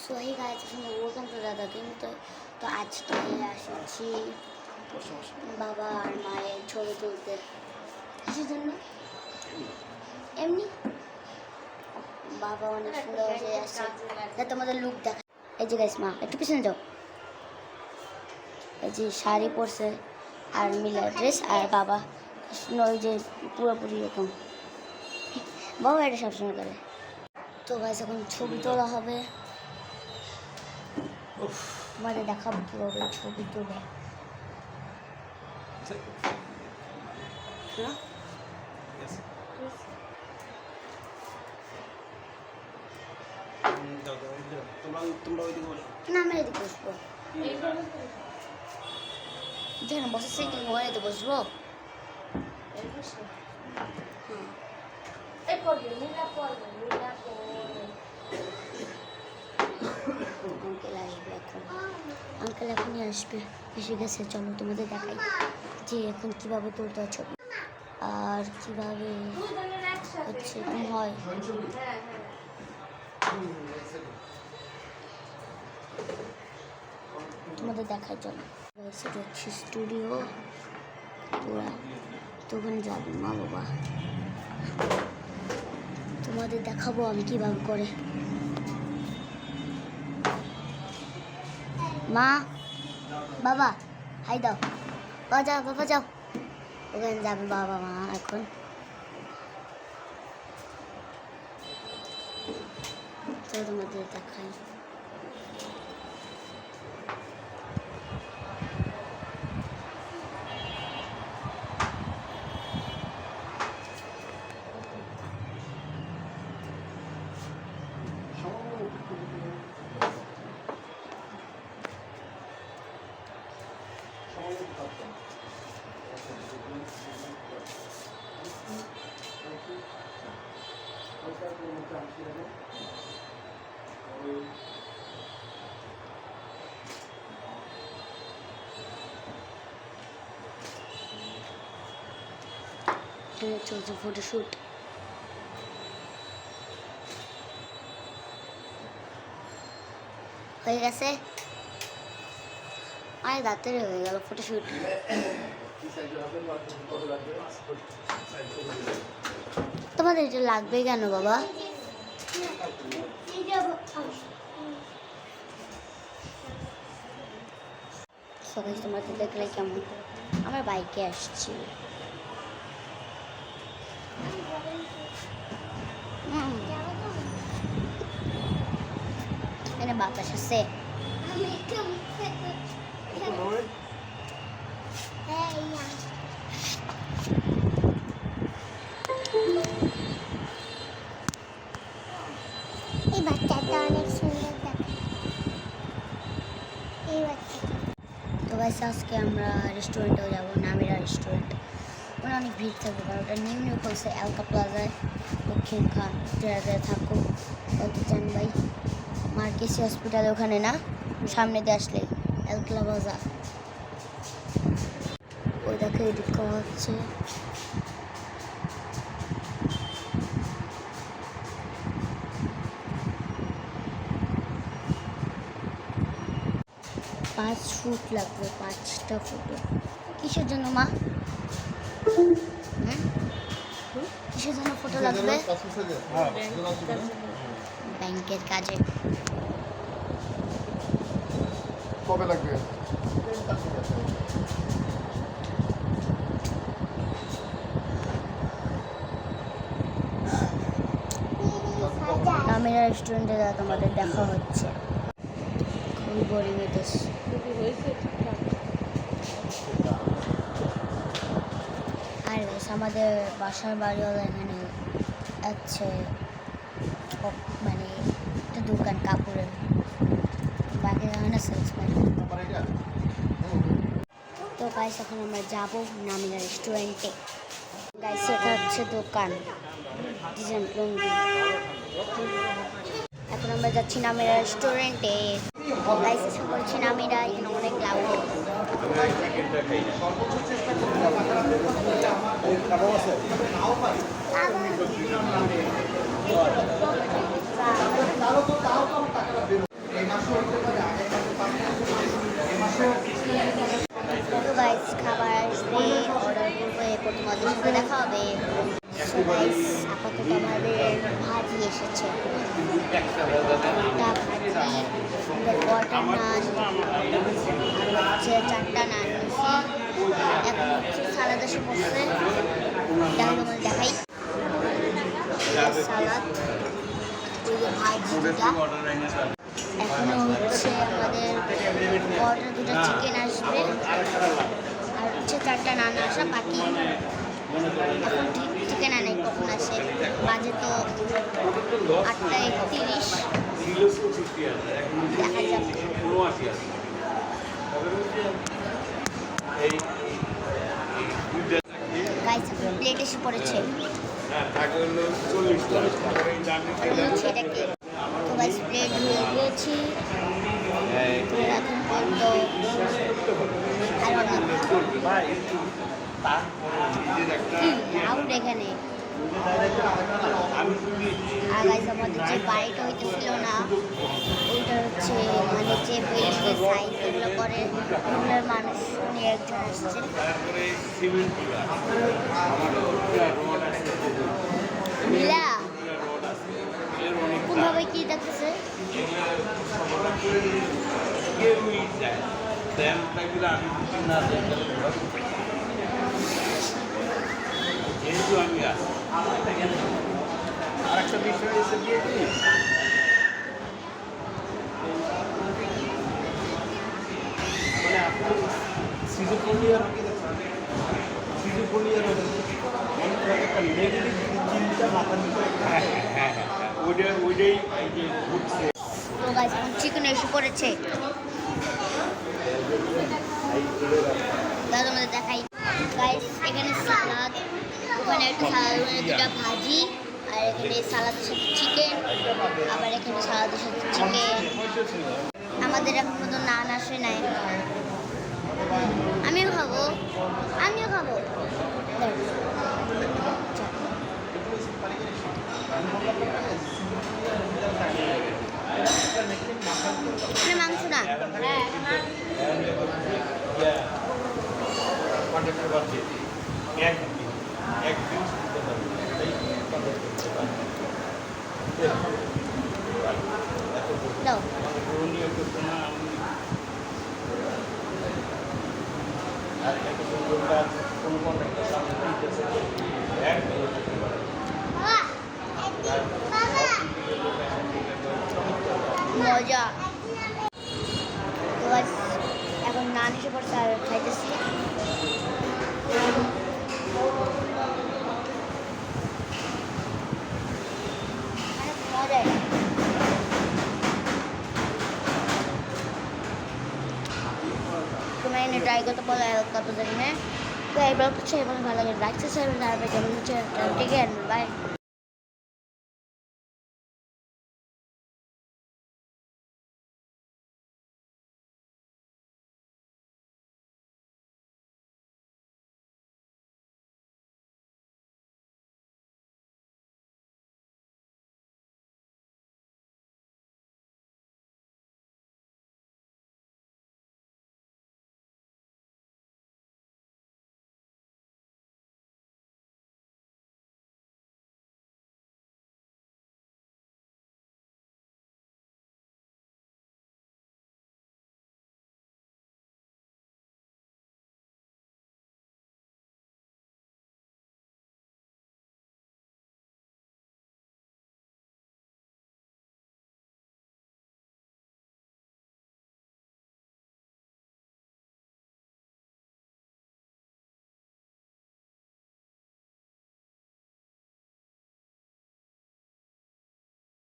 So hi guys welcome to Dada game तो आज के আসছি বাবা আর মায়ের ছবি তুলতে কিসের জন্য এমনি বাবা অনেক সুন্দর হয়ে আসছে যা তোমাদের লুক দেখা এই যে গাইস মা একটু পিছনে যাও এই যে শাড়ি পরছে আর মিলা ড্রেস আর বাবা ওই যে পুরোপুরি এরকম বাবা এটা সবসময় করে তো গাইস এখন ছবি তোলা হবে তোমাদের দেখাবো কীভাবে ছবি তোলা না আমি এদিকে বসবো যেখানে বসেছে কি ওখানে বসবো আঙ্কেল আসবে এখন আঙ্কেল এখনই আসবে এসে গেছে চলো তোমাদের দেখাই যে এখন কীভাবে তুলতে হয় ছবি আর কীভাবে হচ্ছে হয় তোমাদের দেখাই চলো সেটা হচ্ছে স্টুডিও তোরা তো ওখানে যাবে মা বাবা তোমাদের দেখাবো আমি কীভাবে করে মা বাবা হাই দাও বাবা যাও ওখানে যাবে বাবা মা এখন তো তোমাদের দেখাই চলছে ফটোশ্যুট হয়ে গেছে অনেক রাত্রে হয়ে গেল ফটোশ্যুট তোমাদের এটা লাগবে কেন বাবা সবাই তোমাদের দেখলে কেমন আমার বাইকে আসছি এখানে বাতাস আছে এই বাচ্চাটা অনেক সুন্দর দেখে এই বাচ্চাটা তো গাইস আজকে আমরা রেস্টুরেন্টেও যাবো নামিরা রেস্টুরেন্ট ওখানে অনেক ভিড় থাকবে কারণ ওটা নিউ খুলছে এলকা প্লাজায় দক্ষিণ খান যারা থাকো কত জান ভাই মার্কেসি হসপিটাল ওখানে না সামনে দিয়ে আসলে এলকা প্লাজা ওই দেখে এডিট করা হচ্ছে পাঁচ ফুট লাগবে 5টা ফটো কিসের জন্য মা কিসের জন্য ফটো লাগবে ব্যাংকের কাজে কবে লাগবে নামিরা রেস্টুরেন্টে তোমাদের দেখা হচ্ছে খুবই বোরিং হইতেছে আর আমাদের বাসার বাড়িওয়ালা এখানে আছে মানে একটা দোকান কাপড়ের বাকি এখানে সেলসম্যান তো গাইস এখন আমরা যাবো নামিরা রেস্টুরেন্টে গাইস এটা হচ্ছে দোকান ডিজাইন লুঙ্গি এখন আমরা যাচ্ছি নামিরা রেস্টুরেন্টে গাইস এসে পড়ছি নামিরা এখানে অনেক লাভ এসেছে। একটা ভাজি, কটা নান, আর হচ্ছে 4টা নান নিয়েছি। এখন হচ্ছে সালাদ এসে পড়ছে, দেখাই সালাদ, ওই যে ভাজি দুটা। এখনো হচ্ছে আমাদের অর্ডার 2টা চিকেন আসবে, আর হচ্ছে 4টা নান আসা বাকি। এখন চিকেন আনাই কখন আসে, বাজে তো 8টা 31, দেখা যাক। গাইস প্লেট এসে পড়েছে, এটাকে তো গাইস প্লেট হয়ে গিয়েছি এখন পর্যন্ত। আর আউট এখানে। আর গাইস আমাদের যে বাড়িটা হইতেছিল না, ওইটা হচ্ছে মানে যে বিল্ডিংয়ের সাইজ এগুলো করে ওগুলোর মানুষ নিয়ে একজন আসছে। নীলা কোনভাবে কি দেখতেছে? আরেকটা বিষয় এসে দিয়ে দিই, মানে আপনার সিজোফোনিয়ার একটা নেগেটিভ চিন্তা মাথার ভিতরে ওইটাই ঘুরছে। তো গাইস এখন চিকেন এসে পড়েছে, দাদা আমাদের দেখাই। গাইস এখানে সালাদ, ওখানে একটা সালাদ, ওখানে 2টা ভাজি, আর এখানে সালাদের সাথে চিকেন, আবার এখানে সালাদের সাথে চিকেন। আমাদের এখন পর্যন্ত নান আসে নাই, আমিও খাবো। মাংস না, দাও। মজা। তো এখন নান এসে পড়ছে আর খাইতেছি। तुम्हें इन्हें ट्राई करते बोला है कब तक में तो ये बात अच्छी है, बहुत भालो लगे। लाइक सब्सक्राइब करना है, बेल आइकन ठीक है, बाय।